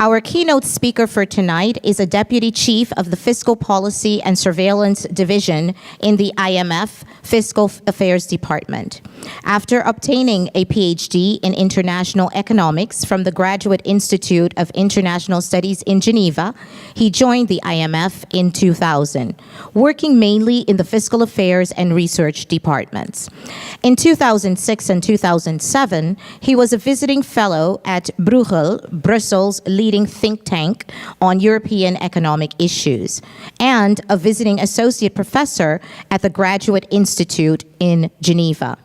Our keynote speaker for tonight is a Deputy Chief of the Fiscal Policy and Surveillance Division in the IMF Fiscal Affairs Department. After obtaining a PhD in International Economics from the Graduate Institute of International Studies in Geneva, he joined the IMF in 2000, working mainly in the Fiscal Affairs and Research departments. In 2006 and 2007, he was a visiting fellow at Brussels' leading think tank on European economic issues, and a visiting associate professor at the Graduate Institute in Geneva.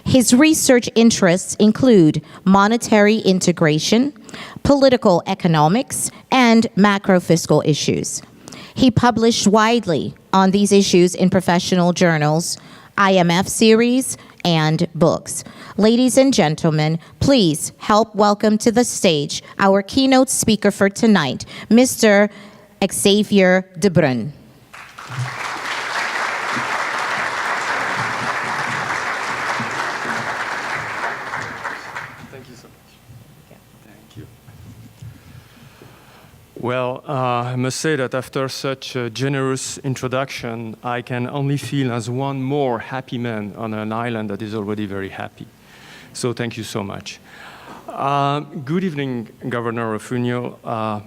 His research interests include monetary integration, political economics, and macro-fiscal issues. He published widely on these issues in professional journals, IMF series, and books. Ladies and gentlemen, please help welcome to the stage our keynote speaker for tonight, Mr. Xavier Debrun. Thank you so much. Thank you. Well, I must say that after such a generous introduction, I can only feel as one more happy man on an island that is already very happy. So thank you so much. Good evening, Governor Ofunyo,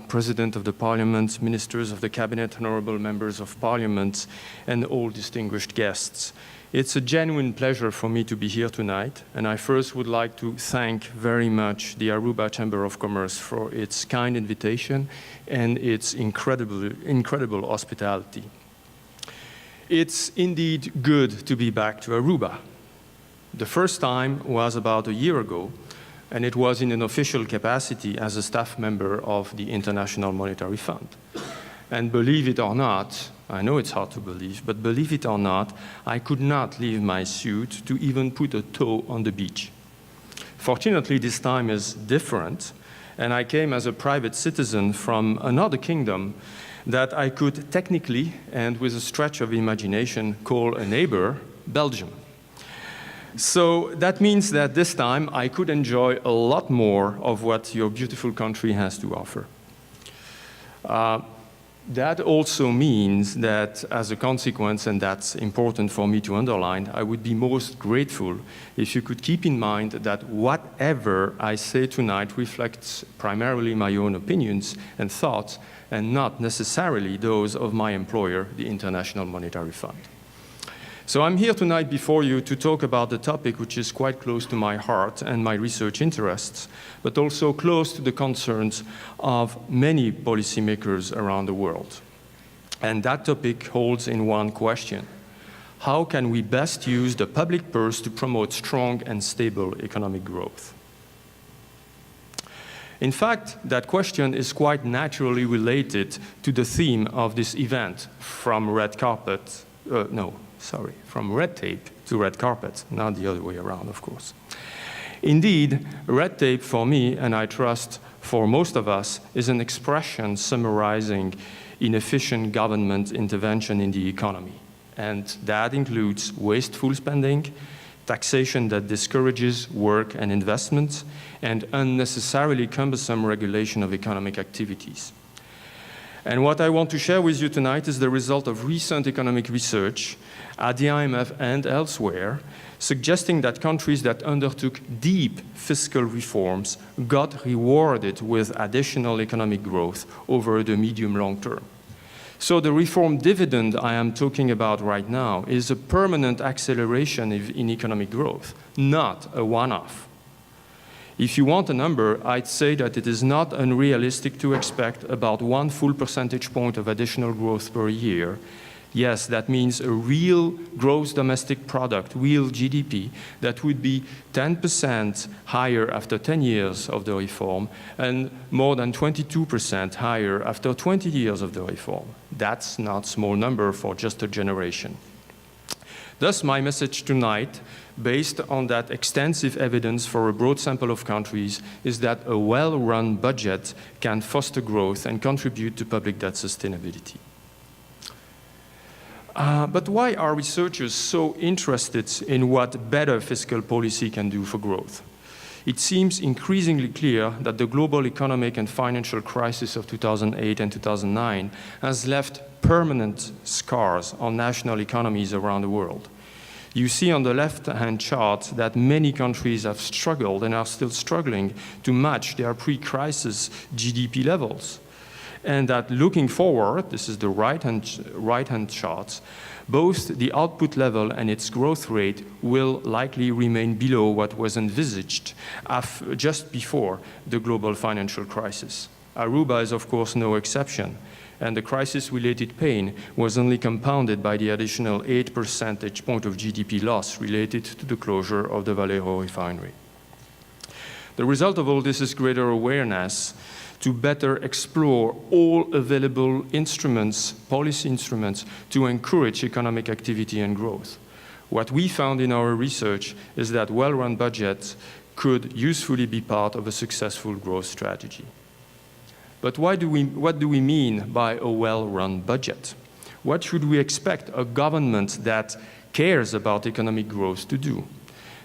President of the Parliament, Ministers of the Cabinet, honorable members of Parliament, and all distinguished guests. It's a genuine pleasure for me to be here tonight, and I first would like to thank very much the Aruba Chamber of Commerce for its kind invitation and its incredible hospitality. It's indeed good to be back to Aruba. The first time was about a year ago, and it was in an official capacity as a staff member of the International Monetary Fund. And believe it or not, I know it's hard to believe, but believe it or not, I could not leave my suit to even put a toe on the beach. Fortunately, this time is different, and I came as a private citizen from another kingdom that I could technically, and with a stretch of imagination, call a neighbor, Belgium. So that means that this time I could enjoy a lot more of what your beautiful country has to offer. That also means that, as a consequence, and that's important for me to underline, I would be most grateful if you could keep in mind that whatever I say tonight reflects primarily my own opinions and thoughts, and not necessarily those of my employer, the International Monetary Fund. So I'm here tonight before you to talk about the topic which is quite close to my heart and my research interests, but also close to the concerns of many policymakers around the world. And that topic holds in one question: how can we best use the public purse to promote strong and stable economic growth? In fact, that question is quite naturally related to the theme of this event, from red tape to red carpet, not the other way around, of course. Indeed, red tape for me, and I trust for most of us, is an expression summarizing inefficient government intervention in the economy. And that includes wasteful spending, taxation that discourages work and investment, and unnecessarily cumbersome regulation of economic activities. And what I want to share with you tonight is the result of recent economic research at the IMF and elsewhere, suggesting that countries that undertook deep fiscal reforms got rewarded with additional economic growth over the medium-long term. So the reform dividend I am talking about right now is a permanent acceleration in economic growth, not a one-off. If you want a number, I'd say that it is not unrealistic to expect about 1 full percentage point of additional growth per year. Yes, that means a real gross domestic product, real GDP, that would be 10% higher after 10 years of the reform and more than 22% higher after 20 years of the reform. That's not a small number for just a generation. Thus, my message tonight, based on that extensive evidence for a broad sample of countries, is that a well-run budget can foster growth and contribute to public debt sustainability. But why are researchers so interested in what better fiscal policy can do for growth? it seems increasingly clear that the global economic and financial crisis of 2008 and 2009 has left permanent scars on national economies around the world. You see on the left-hand chart that many countries have struggled and are still struggling to match their pre-crisis GDP levels. And that looking forward, this is the right-hand chart, both the output level and its growth rate will likely remain below what was envisaged just before the global financial crisis. Aruba is, of course, no exception, and the crisis-related pain was only compounded by the additional 8 percentage point of GDP loss related to the closure of the Valero refinery. The result of all this is greater awareness to better explore all available instruments, policy instruments, to encourage economic activity and growth. What we found in our research is that well-run budgets could usefully be part of a successful growth strategy. But what do we mean by a well-run budget? What should we expect a government that cares about economic growth to do?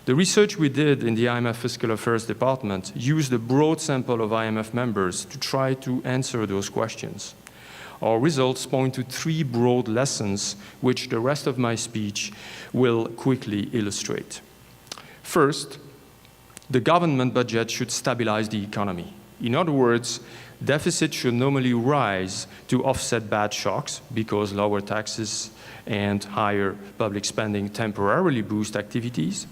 The research we did in the IMF Fiscal Affairs Department used a broad sample of IMF members to try to answer those questions. Our results point to 3 broad lessons, which the rest of my speech will quickly illustrate. First, the government budget should stabilize the economy. In other words, deficit should normally rise to offset bad shocks because lower taxes and higher public spending temporarily boost activities.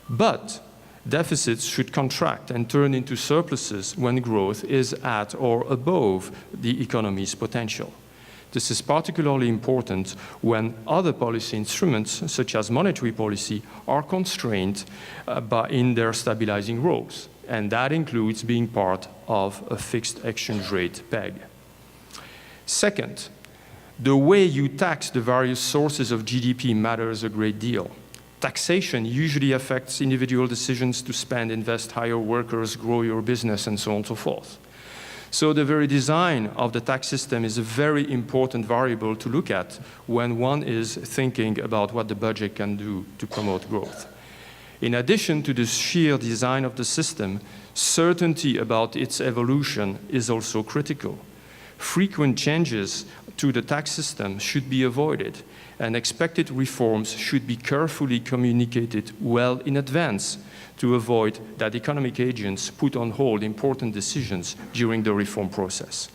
But deficits should contract and turn into surpluses when growth is at or above the economy's potential. This is particularly important when other policy instruments, such as monetary policy, are constrained in their stabilizing roles. And that includes being part of a fixed exchange rate peg. Second, the way you tax the various sources of GDP matters a great deal. Taxation usually affects individual decisions to spend, invest, hire workers, grow your business, and so on and so forth. So the very design of the tax system is a very important variable to look at when one is thinking about what the budget can do to promote growth. In addition to the sheer design of the system, certainty about its evolution is also critical. Frequent changes to the tax system should be avoided, and expected reforms should be carefully communicated well in advance to avoid that economic agents put on hold important decisions during the reform process.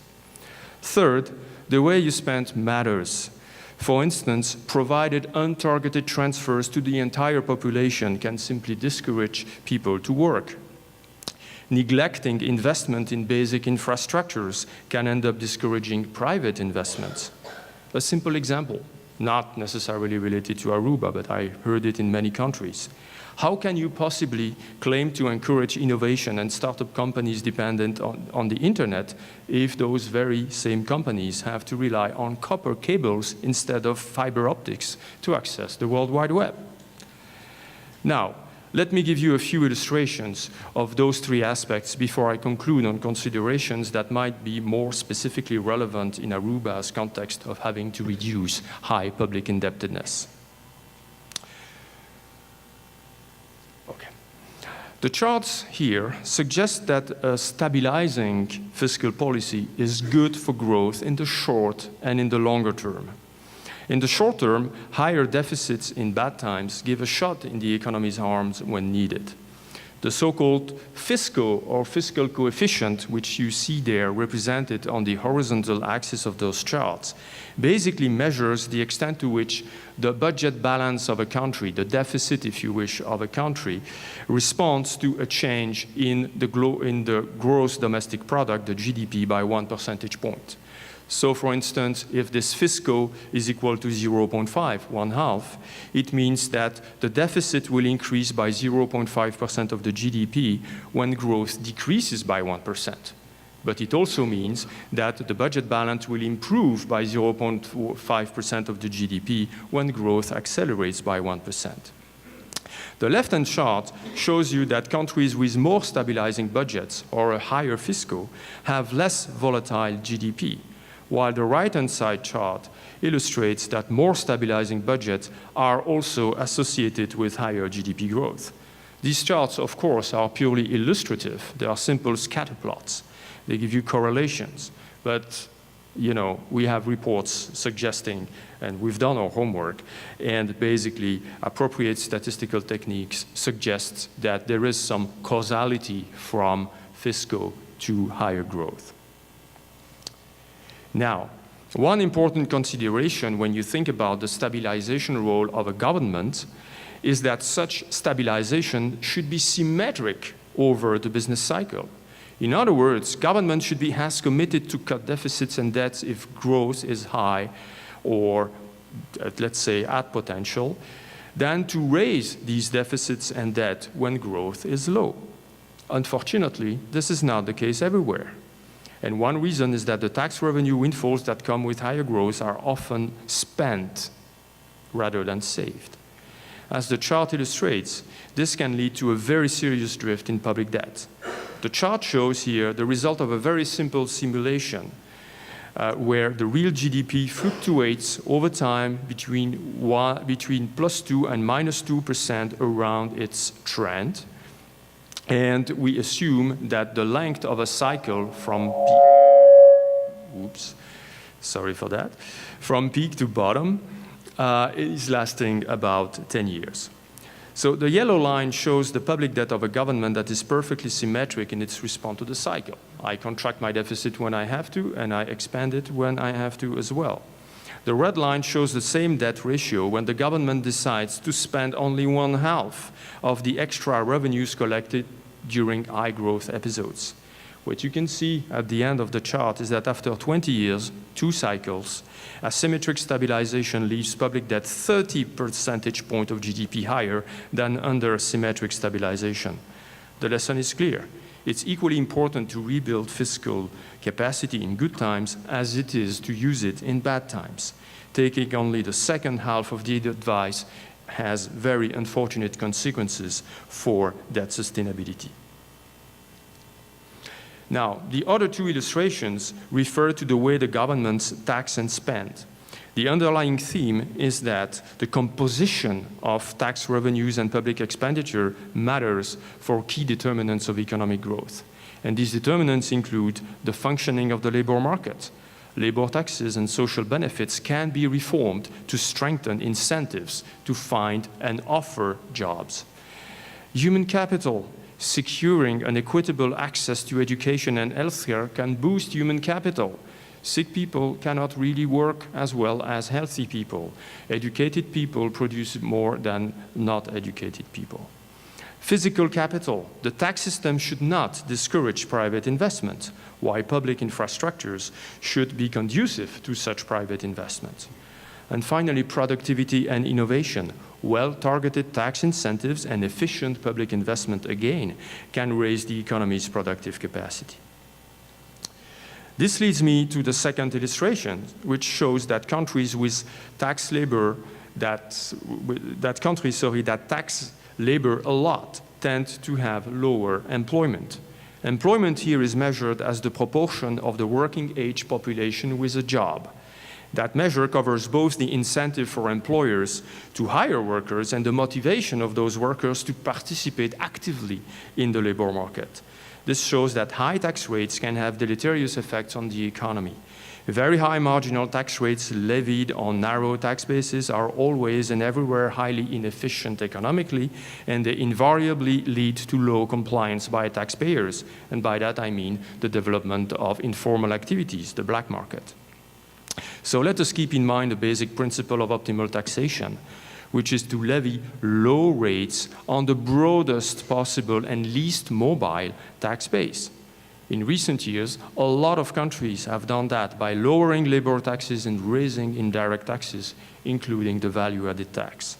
Third, the way you spend matters. For instance, provided untargeted transfers to the entire population can simply discourage people to work. Neglecting investment in basic infrastructures can end up discouraging private investments. A simple example, not necessarily related to Aruba, but I heard it in many countries. How can you possibly claim to encourage innovation and startup companies dependent on the internet if those very same companies have to rely on copper cables instead of fiber optics to access the World Wide Web? Now, let me give you a few illustrations of those 3 aspects before I conclude on considerations that might be more specifically relevant in Aruba's context of having to reduce high public indebtedness. Okay. The charts here suggest that a stabilizing fiscal policy is good for growth in the short and in the longer term. In the short term, higher deficits in bad times give a shot in the economy's arms when needed. The so-called fiscal or fiscal coefficient, which you see there represented on the horizontal axis of those charts, basically measures the extent to which the budget balance of a country, the deficit, if you wish, of a country, responds to a change in the gross domestic product, the GDP, by 1 percentage point. So, for instance, if this fiscal is equal to 0.5, 1/2, it means that the deficit will increase by 0.5% of the GDP when growth decreases by 1%. But it also means that the budget balance will improve by 0.5% of the GDP when growth accelerates by 1%. The left-hand chart shows you that countries with more stabilizing budgets or a higher fiscal have less volatile GDP, while the right-hand side chart illustrates that more stabilizing budgets are also associated with higher GDP growth. These charts, of course, are purely illustrative. They are simple scatter plots. They give you correlations. But we have reports suggesting, and we've done our homework, and basically appropriate statistical techniques suggest that there is some causality from fiscal to higher growth. Now, one important consideration when you think about the stabilization role of a government is that such stabilization should be symmetric over the business cycle. In other words, government should be as committed to cut deficits and debts if growth is high or, let's say, at potential, than to raise these deficits and debt when growth is low. Unfortunately, this is not the case everywhere. And one reason is that the tax revenue windfalls that come with higher growth are often spent rather than saved. As the chart illustrates, this can lead to a very serious drift in public debt. The chart shows here the result of a very simple simulation where the real GDP fluctuates over time between +2 and -2% around its trend. And we assume that the length of a cycle from peak to bottom is lasting about 10 years. So the yellow line shows the public debt of a government that is perfectly symmetric in its response to the cycle. I contract my deficit when I have to, and I expand it when I have to as well. The red line shows the same debt ratio when the government decides to spend only 1/2 of the extra revenues collected during high growth episodes. What you can see at the end of the chart is that after 20 years, 2 cycles, asymmetric stabilization leaves public debt 30 percentage points of GDP higher than under symmetric stabilization. The lesson is clear. It's equally important to rebuild fiscal capacity in good times as it is to use it in bad times. Taking only the second half of the advice has very unfortunate consequences for debt sustainability. Now, the other 2 illustrations refer to the way the governments tax and spend. The underlying theme is that the composition of tax revenues and public expenditure matters for key determinants of economic growth. And these determinants include the functioning of the labor market. Labor taxes and social benefits can be reformed to strengthen incentives to find and offer jobs. Human capital. Securing an equitable access to education and healthcare can boost human capital. Sick people cannot really work as well as healthy people. Educated people produce more than not educated people. Physical capital. The tax system should not discourage private investment, while public infrastructures should be conducive to such private investment. And finally, productivity and innovation. Well-targeted tax incentives and efficient public investment, again, can raise the economy's productive capacity. This leads me to the second illustration, which shows that countries with tax labor that tax labor a lot tend to have lower employment. Employment here is measured as the proportion of the working age population with a job. That measure covers both the incentive for employers to hire workers and the motivation of those workers to participate actively in the labor market. This shows that high tax rates can have deleterious effects on the economy. Very high marginal tax rates levied on narrow tax bases are always and everywhere highly inefficient economically, and they invariably lead to low compliance by taxpayers. And by that I mean the development of informal activities, the black market. So let us keep in mind the basic principle of optimal taxation, which is to levy low rates on the broadest possible and least mobile tax base. In recent years, a lot of countries have done that by lowering labor taxes and raising indirect taxes, including the value-added tax.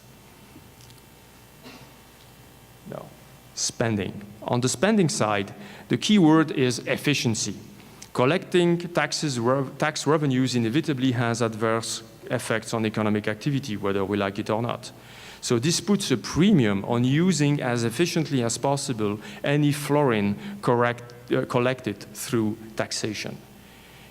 Now, spending. On the spending side, the key word is efficiency. Collecting tax revenues inevitably has adverse effects on economic activity, whether we like it or not. So this puts a premium on using as efficiently as possible any florin collected through taxation.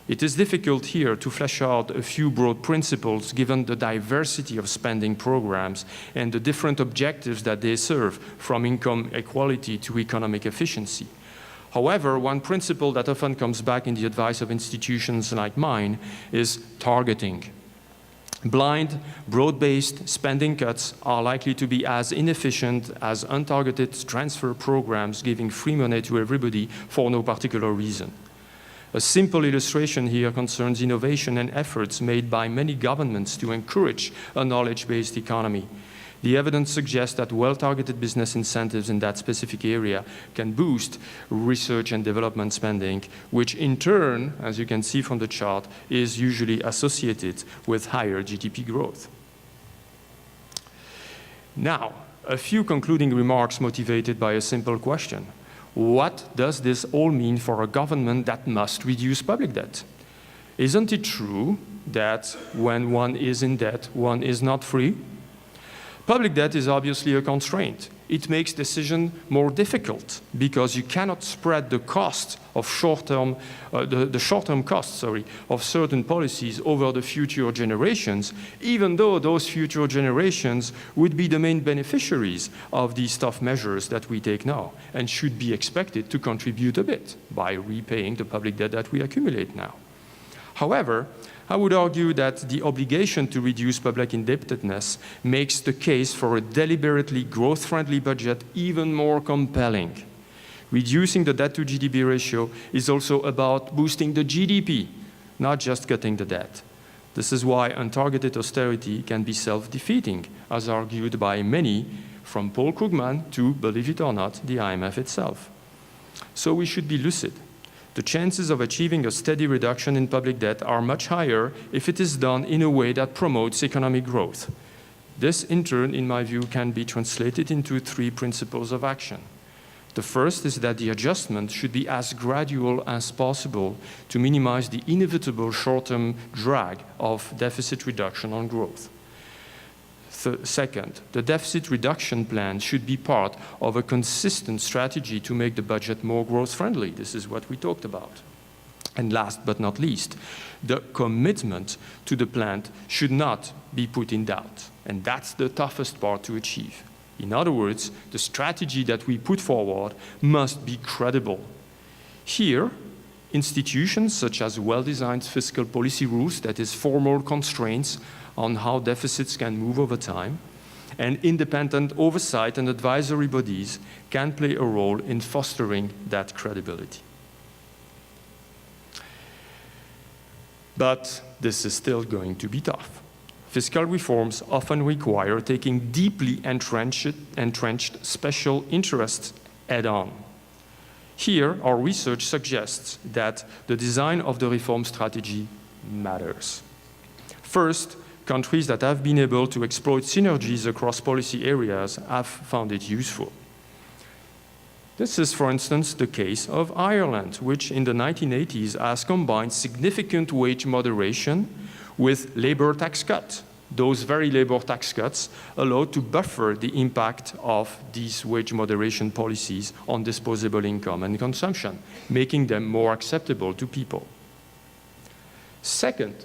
It is difficult here to flesh out a few broad principles given the diversity of spending programs and the different objectives that they serve, from income equality to economic efficiency. However, one principle that often comes back in the advice of institutions like mine is targeting. Blind, broad-based spending cuts are likely to be as inefficient as untargeted transfer programs giving free money to everybody for no particular reason. A simple illustration here concerns innovation and efforts made by many governments to encourage a knowledge-based economy. The evidence suggests that well-targeted business incentives in that specific area can boost research and development spending, which in turn, as you can see from the chart, is usually associated with higher GDP growth. Now, a few concluding remarks motivated by a simple question. What does this all mean for a government that must reduce public debt? Isn't it true that when one is in debt, one is not free? Public debt is obviously a constraint. It makes decisions more difficult because you cannot spread the cost of short-term costs of certain policies over the future generations, even though those future generations would be the main beneficiaries of these tough measures that we take now and should be expected to contribute a bit by repaying the public debt that we accumulate now. However, I would argue that the obligation to reduce public indebtedness makes the case for a deliberately growth-friendly budget even more compelling. Reducing the debt to GDP ratio is also about boosting the GDP, not just cutting the debt. This is why untargeted austerity can be self-defeating, as argued by many, from Paul Krugman to, believe it or not, the IMF itself. So we should be lucid. The chances of achieving a steady reduction in public debt are much higher if it is done in a way that promotes economic growth. This, in turn, in my view, can be translated into three principles of action. The first is that the adjustment should be as gradual as possible to minimize the inevitable short-term drag of deficit reduction on growth. Second, the deficit reduction plan should be part of a consistent strategy to make the budget more growth-friendly. This is what we talked about. And last but not least, the commitment to the plan should not be put in doubt. And that's the toughest part to achieve. In other words, the strategy that we put forward must be credible. Here, institutions such as well-designed fiscal policy rules, that is, formal constraints on how deficits can move over time, and independent oversight and advisory bodies can play a role in fostering that credibility. But this is still going to be tough. Fiscal reforms often require taking deeply entrenched special interests head-on. Here, our research suggests that the design of the reform strategy matters. First, countries that have been able to exploit synergies across policy areas have found it useful. This is, for instance, the case of Ireland, which in the 1980s has combined significant wage moderation with labor tax cuts. Those very labor tax cuts allowed to buffer the impact of these wage moderation policies on disposable income and consumption, making them more acceptable to people. Second,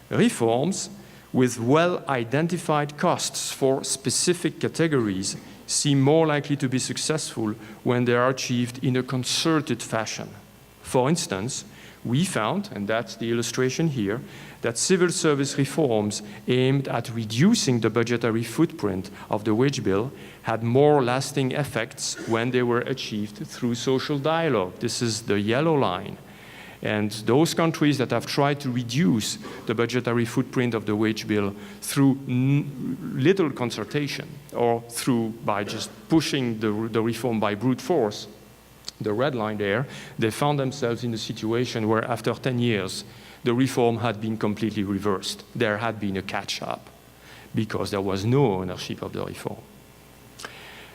reforms with well-identified costs for specific categories seem more likely to be successful when they are achieved in a concerted fashion. For instance, we found, and that's the illustration here, that civil service reforms aimed at reducing the budgetary footprint of the wage bill had more lasting effects when they were achieved through social dialogue. This is the yellow line. And those countries that have tried to reduce the budgetary footprint of the wage bill through little consultation or by just pushing the reform by brute force, the red line there, they found themselves in a situation where after 10 years, the reform had been completely reversed. There had been a catch-up because there was no ownership of the reform.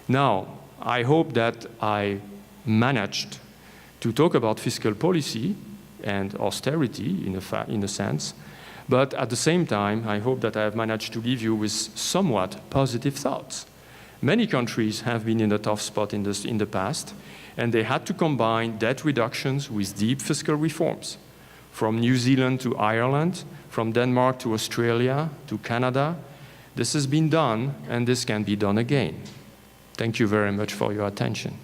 Now, I hope that I managed to talk about fiscal policy and austerity in a sense, but at the same time, I hope that I have managed to leave you with somewhat positive thoughts. Many countries have been in a tough spot in the past, and they had to combine debt reductions with deep fiscal reforms. from New Zealand to Ireland, from Denmark to Australia to Canada. This has been done, and this can be done again. Thank you very much for your attention.